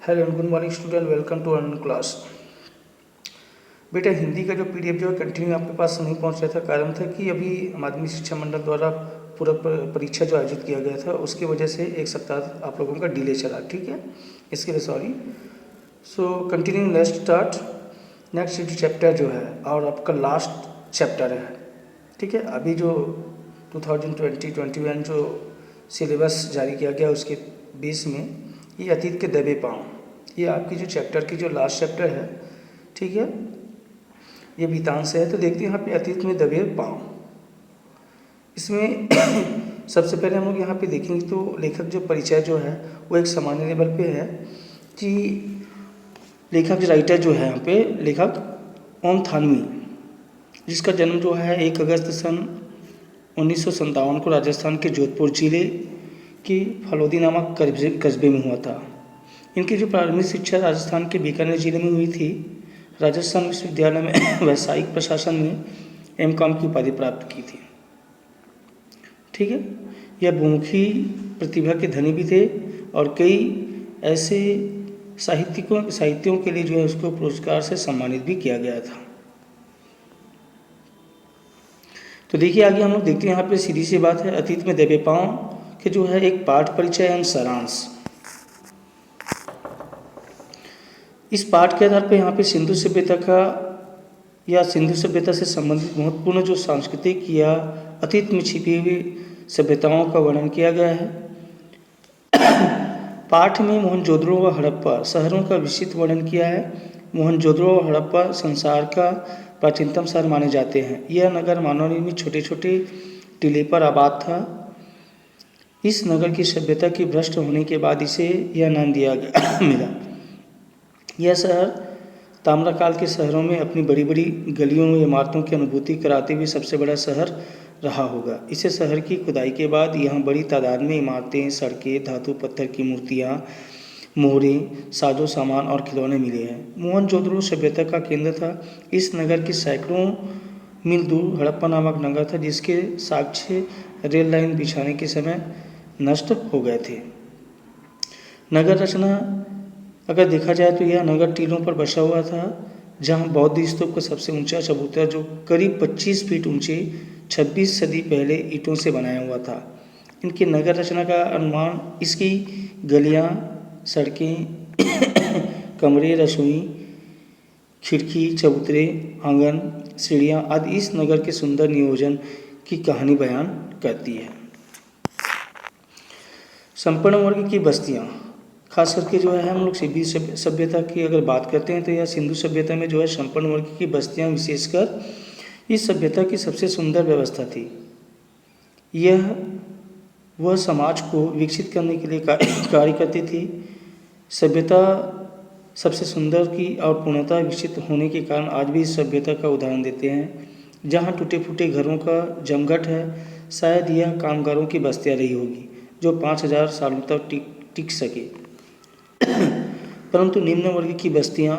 Hello and good morning student, welcome to online class. बेटा हिंदी का जो पीडीएफ जो है कंटिन्यू आपके पास नहीं पहुंच रहा था। कारण था कि अभी माध्यमिक शिक्षा मंडल द्वारा पूरा परीक्षा जो आयोजित किया गया था उसकी वजह से एक सप्ताह आप लोगों का डिले चला। ठीक है, इसके लिए sorry. So continue, let's start. Next chapter जो है और आपका लास्ट चैप्टर है। ठीक है, अभी जो 2020-21 जो सिलेबस जारी किया गया उसके बेस में ये अतीत के दबे पाँव, ये आपकी जो चैप्टर की जो लास्ट चैप्टर है। ठीक है, ये बीतांश है। तो देखते हैं यहाँ पे अतीत में दबे पाँव। इसमें सबसे पहले हम लोग यहाँ पे देखेंगे तो लेखक जो परिचय जो है वो एक सामान्य लेवल पे है कि लेखक राइटर जो है यहाँ पे लेखक ओम थानवी, जिसका जन्म जो है 1 अगस्त सन 1957 को राजस्थान के जोधपुर जिले के फलोदी नामक कस्बे में हुआ था। इनकी जो प्रारंभिक शिक्षा राजस्थान के बीकानेर जिले में हुई थी। राजस्थान विश्वविद्यालय में व्यावसायिक प्रशासन में एम.कॉम की उपाधि प्राप्त की थी। ठीक है, यह बहुमुखी प्रतिभा के धनी भी थे और कई ऐसे साहित्यों के लिए जो है उसको पुरस्कार से सम्मानित भी किया गया था। तो देखिए आगे हम लोग देखते हैं। यहाँ पे सीधी सी बात है, अतीत में दबे पाँव के जो है एक पाठ परिचय एवं सारांश। इस पाठ के आधार पर यहाँ पे सिंधु सभ्यता का या सिंधु सभ्यता से संबंधित महत्वपूर्ण जो सांस्कृतिक या अतीत में छिपी हुई सभ्यताओं का वर्णन किया गया है। पाठ में मोहनजोदड़ो व हड़प्पा शहरों का विस्तृत वर्णन किया है। मोहनजोदड़ो व हड़प्पा संसार का प्राचीनतम शहर माने जाते हैं। यह नगर मानव निर्मित छोटे छोटे टीले पर आबाद था। इस नगर की सभ्यता की भ्रष्ट होने के बाद इसे यह नाम दिया गया मिला। यह शहर ताम्रकाल के शहरों में अपनी बड़ी बड़ी गलियों व इमारतों की अनुभूति कराते हुए सबसे बड़ा शहर रहा होगा। इसे शहर की खुदाई के बाद यहाँ बड़ी तादाद में इमारतें, सड़कें, धातु पत्थर की मूर्तियाँ, मोहरें, साजो सामान और खिलौने मिले हैं। मोहनजोदड़ो सभ्यता का केंद्र था। इस नगर की सैकड़ों मील दूर हड़प्पा नामक नगर था, जिसके साक्ष्य रेल लाइन बिछाने के समय नष्ट हो गए थे। नगर रचना अगर देखा जाए तो यह नगर टीलों पर बसा हुआ था, जहां बौद्ध स्तूप का सबसे ऊंचा चबूतरा जो करीब 25 फीट ऊंचे 26 सदी पहले ईंटों से बनाया हुआ था। इनकी नगर रचना का अनुमान इसकी गलियां, सड़कें, कमरे, रसोई, खिड़की, चबूतरे, आंगन, सीढ़ियां आदि इस नगर के सुंदर नियोजन की कहानी बयान करती है। संपन्न वर्ग की बस्तियां, खास करके जो है हम लोग सिंधु सभ्यता की अगर बात करते हैं तो यह सिंधु सभ्यता में जो है संपन्न वर्ग की बस्तियां विशेषकर इस सभ्यता की सबसे सुंदर व्यवस्था थी। यह वह समाज को विकसित करने के लिए कार्य करती थी। सभ्यता सबसे सुंदर की और पूर्णतः विकसित होने के कारण आज भी इस सभ्यता का उदाहरण देते हैं। जहाँ टूटे फूटे घरों का जमघट है, शायद यह कामगारों की बस्तियाँ रही होगी जो 5000 सालों तक टिक सके। परंतु निम्न वर्ग की बस्तियां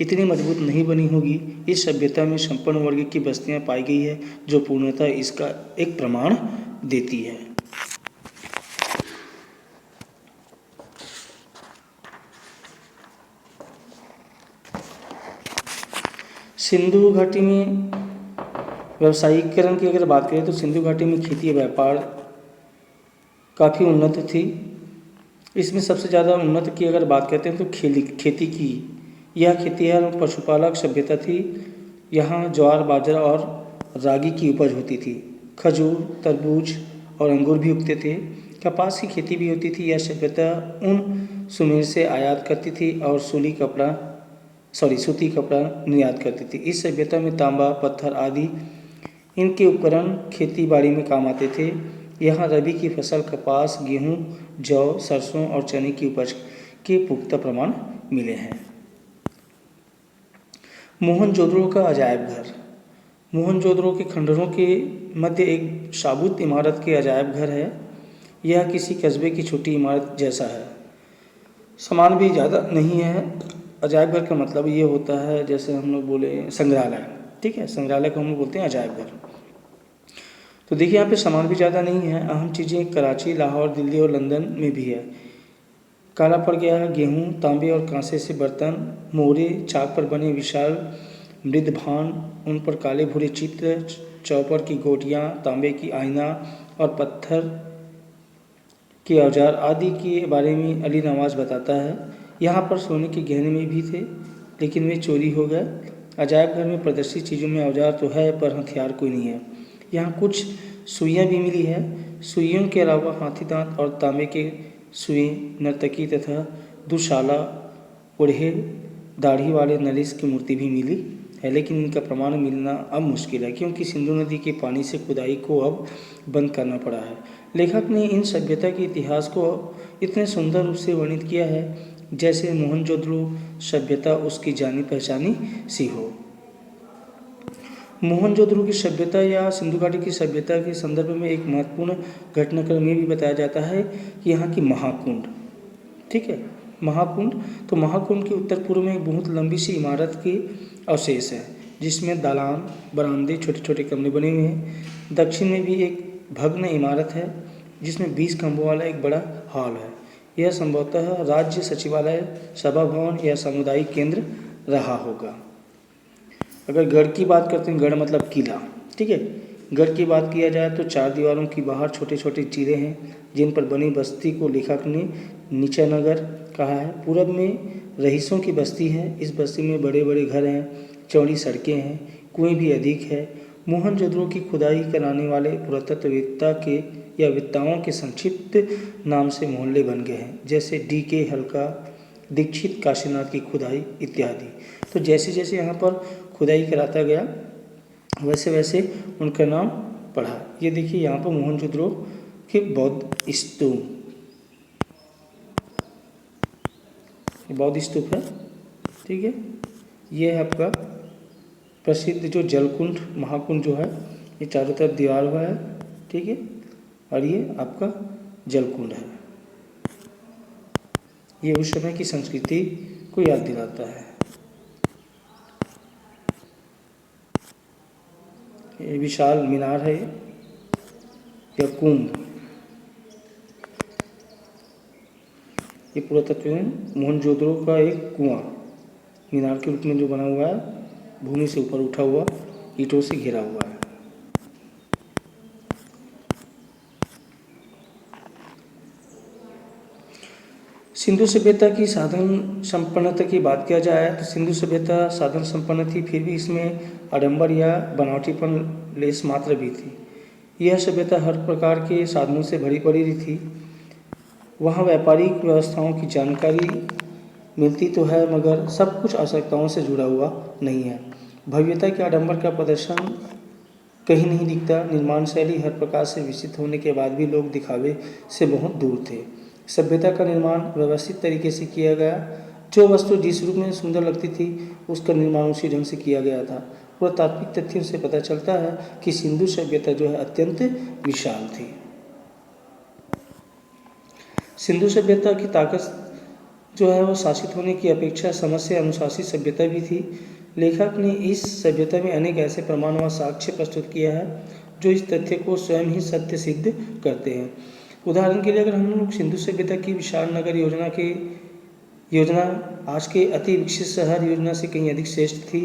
इतनी मजबूत नहीं बनी होगी। इस सभ्यता में संपन्न वर्ग की बस्तियां पाई गई है, जो पूर्णतः इसका एक प्रमाण देती है। सिंधु घाटी में व्यावसायीकरण की अगर बात करें तो सिंधु घाटी में खेती और व्यापार काफ़ी उन्नत थी। इसमें सबसे ज़्यादा उन्नत की अगर बात करते हैं तो खेती की। यह खेतिहर पशुपालक सभ्यता थी। यहाँ ज्वार, बाजरा और रागी की उपज होती थी। खजूर, तरबूज और अंगूर भी उगते थे। कपास की खेती भी होती थी। यह सभ्यता ऊन सुमेर से आयात करती थी और सूती कपड़ा निर्यात करती थी। इस सभ्यता में तांबा, पत्थर आदि इनके उपकरण खेती बाड़ी में काम आते थे। यहाँ रबी की फसल कपास, गेहूँ, जौ, सरसों और चने की उपज के पुख्ता प्रमाण मिले हैं। मोहनजोदड़ो का अजायब घर। मोहनजोदड़ो के खंडहरों के मध्य एक साबुत इमारत के अजायब घर है। यह किसी कस्बे की छोटी इमारत जैसा है, सामान भी ज़्यादा नहीं है। अजायब घर का मतलब ये होता है जैसे हम लोग बोले संग्रहालय। ठीक है, संग्रहालय को हम लोग बोलते हैं अजायब घर। तो देखिए यहाँ पे सामान भी ज़्यादा नहीं है। अहम चीज़ें कराची, लाहौर, दिल्ली और लंदन में भी है। काला पड़ गया है गेहूँ, तांबे और कांसे से बर्तन, मोहरे, चाक पर बने विशाल मृदभान, उन पर काले भूरे चित्र, चौपर की गोटियाँ, तांबे की आईना और पत्थर के औजार आदि के बारे में अली नवाज बताता है। यहाँ पर सोने के गहने में भी थे, लेकिन वे चोरी हो गए। अजायब घर में प्रदर्शित चीज़ों में औजार तो है, पर हथियार कोई नहीं है। यहाँ कुछ सुइयाँ भी मिली है। सुइयों के अलावा हाथी दांत और तांबे के सुई, नर्तकी तथा दुशाला, ओढ़े दाढ़ी वाले नरेश की मूर्ति भी मिली है, लेकिन इनका प्रमाण मिलना अब मुश्किल है, क्योंकि सिंधु नदी के पानी से खुदाई को अब बंद करना पड़ा है। लेखक ने इन सभ्यता के इतिहास को इतने सुंदर रूप से वर्णित किया है जैसे मोहनजोदड़ो सभ्यता उसकी जानी पहचानी सी हो। मोहनजोदड़ो की सभ्यता या सिंधु घाटी की सभ्यता के संदर्भ में एक महत्वपूर्ण घटनाक्रम ये भी बताया जाता है कि यहाँ की महाकुंड, ठीक है, महाकुंड। तो महाकुंड के उत्तर पूर्व में एक बहुत लंबी सी इमारत के अवशेष है, जिसमें दालान, बरामदे, छोटे छोटे कमरे बने हुए हैं। दक्षिण में भी एक भग्न इमारत है, जिसमें 20 खंभों वाला एक बड़ा हॉल है। यह संभवतः राज्य सचिवालय, सभा भवन या सामुदायिक केंद्र रहा होगा। अगर गढ़ की बात करते हैं, गढ़ मतलब किला, ठीक है। गढ़ की बात किया जाए तो 4 दीवारों की बाहर छोटे छोटे चीरे हैं, जिन पर बनी बस्ती को लेखक ने नीचा नगर कहा है। पूरब में रईसों की बस्ती है। इस बस्ती में बड़े बड़े घर हैं, चौड़ी सड़कें हैं, कुएं भी अधिक है। मोहनजोदड़ो की खुदाई कराने वाले पुरातत्ववेत्ता के या वेत्ताओं के संक्षिप्त नाम से मोहल्ले बन गए हैं, जैसे DK हल्का, दीक्षित, काशीनाथ की खुदाई इत्यादि। तो जैसे जैसे यहाँ पर खुदाई कराता गया, वैसे वैसे उनका नाम पढ़ा। ये देखिए यहाँ पर मोहनजोदड़ो के बौद्ध स्तूप, बौद्ध स्तूप है, ठीक है। ये है आपका प्रसिद्ध जो जलकुंड, महाकुंड जो है, ये चारों तरफ दीवार हुआ है, ठीक है, और ये आपका जलकुंड है। ये उस समय की संस्कृति को याद दिलाता है। ये विशाल मीनार है या कुंभ, ये पुरातत्व में मोहनजोदड़ो का एक कुआं मीनार के रूप में जो बना हुआ है, भूमि से ऊपर उठा हुआ, ईंटों से घिरा हुआ है। सिंधु सभ्यता की साधन संपन्नता की बात किया जाए तो सिंधु सभ्यता साधन संपन्न थी, फिर भी इसमें आडंबर या बनावटीपन लेस मात्र भी थी। यह सभ्यता हर प्रकार के साधनों से भरी पड़ी थी। वहाँ व्यापारिक व्यवस्थाओं की जानकारी मिलती तो है, मगर सब कुछ आवश्यकताओं से जुड़ा हुआ नहीं है। भव्यता के आडंबर का प्रदर्शन कहीं नहीं दिखता। निर्माण शैली हर प्रकार से विकसित होने के बाद भी लोग दिखावे से बहुत दूर थे। सभ्यता का निर्माण व्यवस्थित तरीके से किया गया। जो वस्तु जिस रूप में सुंदर लगती थी, उसका निर्माण उसी ढंग से किया गया था। पुरातात्विक तथ्यों से पता चलता है कि सिंधु सभ्यता जो है अत्यंत विशाल थी। सिंधु सभ्यता की ताकत जो है वो शासित होने की अपेक्षा समझ से अनुशासित सभ्यता भी थी। लेखक ने इस सभ्यता में अनेक ऐसे प्रमाण व साक्ष्य प्रस्तुत किया है जो इस तथ्य को स्वयं ही सत्य सिद्ध करते हैं। उदाहरण के लिए अगर हम लोग सिंधु सभ्यता की विशाल नगर योजना आज के अति विकसित शहर योजना से कहीं अधिक श्रेष्ठ थी,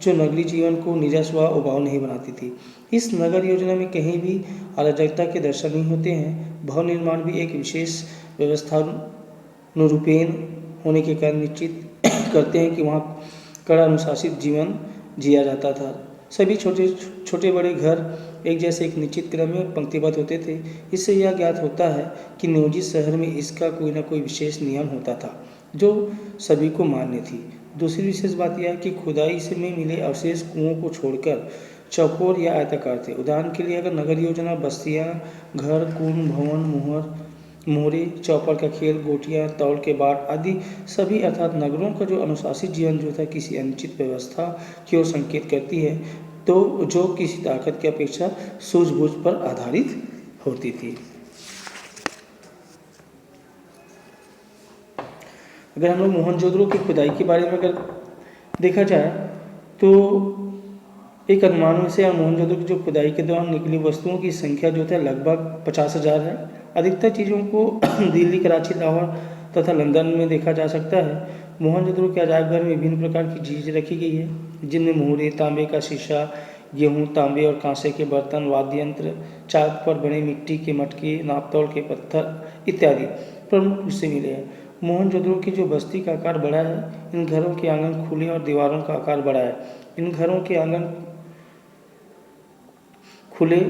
जो नगरीय जीवन को नीरस व उबाऊ नहीं बनाती थी। इस नगर योजना में कहीं भी अराजकता के दर्शन नहीं होते हैं। भवन निर्माण भी एक विशेष व्यवस्थानुरूपेण होने के कारण निश्चित करते हैं कि वहाँ कड़ा अनुशासित जीवन जिया जाता था। सभी छोटे बड़े घर एक जैसे एक निश्चित क्रम में पंक्तिबद्ध होते थे। इससे यह ज्ञात होता है कि नियोजित शहर में इसका कोई न कोई विशेष नियम होता था जो सभी को मान्य थी। दूसरी विशेष बात यह कि खुदाई से में मिले अवशेष कुओं को छोड़कर चौकोर या आयताकार थे। उदाहरण के लिए अगर नगर योजना बस्तियाँ, घर, कुंड, भवन, मोहरे, चौपर का खेल, गोटियाँ, तौल के बाट आदि सभी अर्थात नगरों का जो अनुशासित जीवन जो था किसी अनिश्चित व्यवस्था की ओर संकेत करती है, तो जो किसी ताकत की अपेक्षा सूझबूझ पर आधारित होती थी। अगर हम लोग मोहनजोदड़ो की खुदाई के बारे में अगर देखा जाए तो एक अनुमान से मोहनजोदड़ो की जो खुदाई के दौरान निकली वस्तुओं की संख्या जो था लगभग 50,000 है। अधिकतर चीज़ों को दिल्ली, कराची, लाहौर तथा लंदन में देखा जा सकता है। मोहनजोदड़ो के अजायब घर में विभिन्न प्रकार की चीज़ें रखी गई है, जिनमें मोहरे, तांबे का शीशा, गेहूं, तांबे और कांसे के बर्तन, वाद्य यंत्र, चाक पर बने मिट्टी के मटके, नापतोल के पत्थर इत्यादि प्रमुख रूप से मिले हैं। मोहनजोदड़ो की जो बस्ती का आकार बड़ा है, इन घरों के आंगन खुले और दीवारों का आकार बड़ा है। इन घरों के आंगन खुले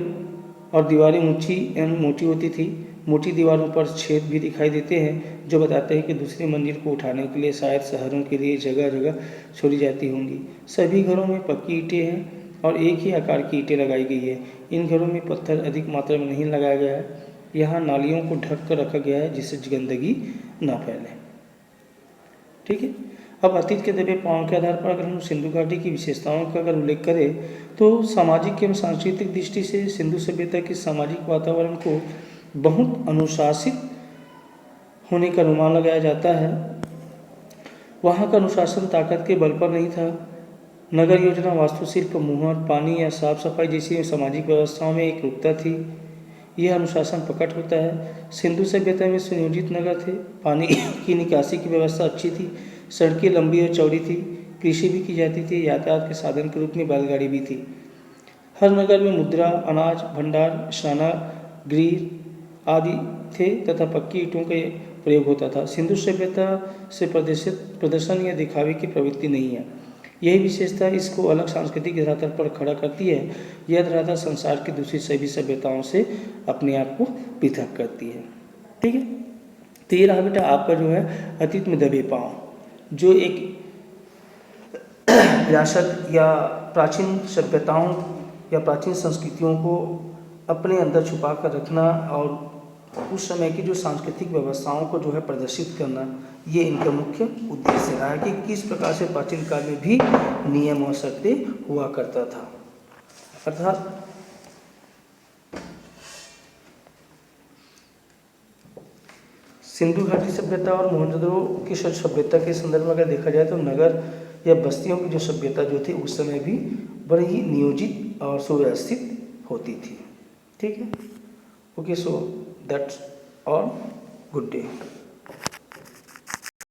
और दीवारें ऊंची एवं मोटी होती थी। मोटी दीवारों पर छेद भी दिखाई देते हैं, जो बताते हैं कि दूसरी मंजिल को उठाने के लिए शायद शहरों के लिए जगह जगह छोड़ी जाती होंगी। सभी घरों में पक्की ईंटें हैं और एक ही आकार की ईंटें लगाई गई है। इन घरों में पत्थर अधिक मात्रा में नहीं लगाया गया है। यहाँ नालियों को ढक कर रखा गया है, जिससे गंदगी ना फैले। ठीक है। अब अतीत के दबे पांव के आधार पर अगर हम सिंधु घाटी की विशेषताओं का अगर उल्लेख करें, तो सामाजिक एवं सांस्कृतिक दृष्टि से सिंधु सभ्यता के सामाजिक वातावरण को बहुत अनुशासित होने का अनुमान लगाया जाता है। वहाँ का अनुशासन ताकत के बल पर नहीं था। नगर योजना, वास्तुशिल्प, मुहर, पानी या साफ सफाई जैसी सामाजिक व्यवस्थाओं में एकरूपता थी। यह अनुशासन प्रकट होता है। सिंधु सभ्यता में सुनियोजित नगर थे। पानी की निकासी की व्यवस्था अच्छी थी। सड़कें लंबी और चौड़ी थी। कृषि भी की जाती थी। यातायात के साधन के रूप में बैलगाड़ी भी थी। हर नगर में मुद्रा, अनाज भंडार, स्नानागृह आदि थे तथा पक्की ईंटों का प्रयोग होता था। सिंधु सभ्यता से प्रदर्शन या दिखावे की प्रवृत्ति नहीं है। यही विशेषता इसको अलग सांस्कृतिक धरातल पर खड़ा करती है। यह धरातल संसार की दूसरी सभी सभ्यताओं से अपने आप को पृथक करती है। ठीक है। तो ये रहा बेटा आपका जो है अतीत में दबे पांव, जो एक विरासत या प्राचीन सभ्यताओं या प्राचीन संस्कृतियों को अपने अंदर छुपा कर रखना और उस समय की जो सांस्कृतिक व्यवस्थाओं को जो है प्रदर्शित करना, ये इनका मुख्य उद्देश्य रहा है कि किस प्रकार से प्राचीन काल में भी नियम और शर्तें हुआ करता था। अर्थात सिंधु घाटी सभ्यता और मोहनजोदड़ो की सभ्यता के संदर्भ में अगर देखा जाए तो नगर या बस्तियों की जो सभ्यता जो थी उस समय भी बड़ी ही नियोजित और सुव्यवस्थित होती थी। ठीक है। Okay, so that's all. Good day.